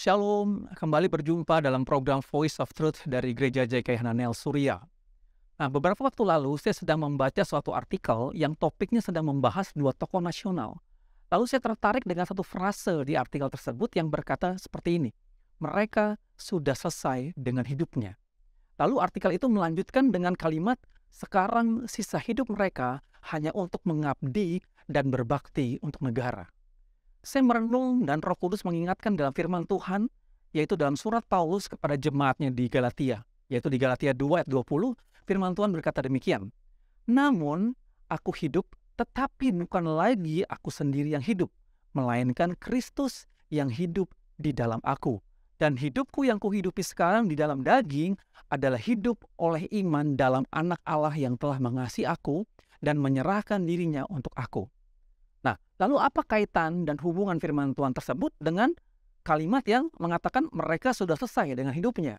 Shalom, kembali berjumpa dalam program Voice of Truth dari Gereja JKI Hananel Suria. Nah, beberapa waktu lalu saya sedang membaca suatu artikel yang topiknya sedang membahas dua tokoh nasional. Lalu saya tertarik dengan satu frase di artikel tersebut yang berkata seperti ini, mereka sudah selesai dengan hidupnya. Lalu artikel itu melanjutkan dengan kalimat, sekarang sisa hidup mereka hanya untuk mengabdi dan berbakti untuk negara. Saya merenung dan Roh Kudus mengingatkan dalam firman Tuhan, yaitu dalam surat Paulus kepada jemaatnya di Galatia, yaitu di Galatia 2 ayat 20, firman Tuhan berkata demikian, namun aku hidup, tetapi bukan lagi aku sendiri yang hidup, melainkan Kristus yang hidup di dalam aku. Dan hidupku yang kuhidupi sekarang di dalam daging adalah hidup oleh iman dalam Anak Allah yang telah mengasihi aku dan menyerahkan dirinya untuk aku. Nah, lalu apa kaitan dan hubungan firman Tuhan tersebut dengan kalimat yang mengatakan mereka sudah selesai dengan hidupnya?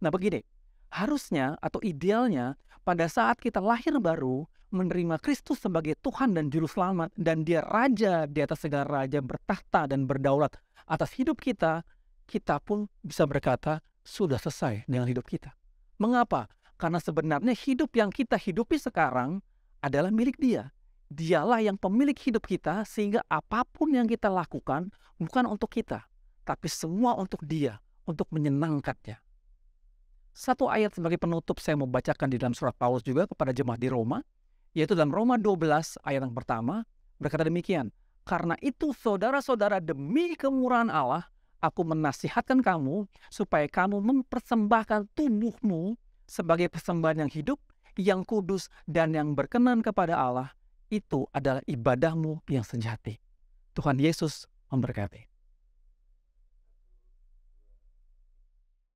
Nah, begini, harusnya atau idealnya pada saat kita lahir baru, menerima Kristus sebagai Tuhan dan Juru Selamat, dan Dia Raja di atas segala raja, bertahta dan berdaulat atas hidup kita, kita pun bisa berkata, sudah selesai dengan hidup kita. Mengapa? Karena sebenarnya hidup yang kita hidupi sekarang adalah milik Dia. Dialah yang pemilik hidup kita, sehingga apapun yang kita lakukan bukan untuk kita, tapi semua untuk Dia, untuk menyenangkannya. Satu ayat sebagai penutup saya mau bacakan di dalam surat Paulus juga kepada jemaat di Roma, yaitu dalam Roma 12 ayat yang pertama, berkata demikian, karena itu saudara-saudara, demi kemurahan Allah, aku menasihatkan kamu supaya kamu mempersembahkan tubuhmu sebagai persembahan yang hidup, yang kudus, dan yang berkenan kepada Allah. Itu adalah ibadahmu yang sejati. Tuhan Yesus memberkati.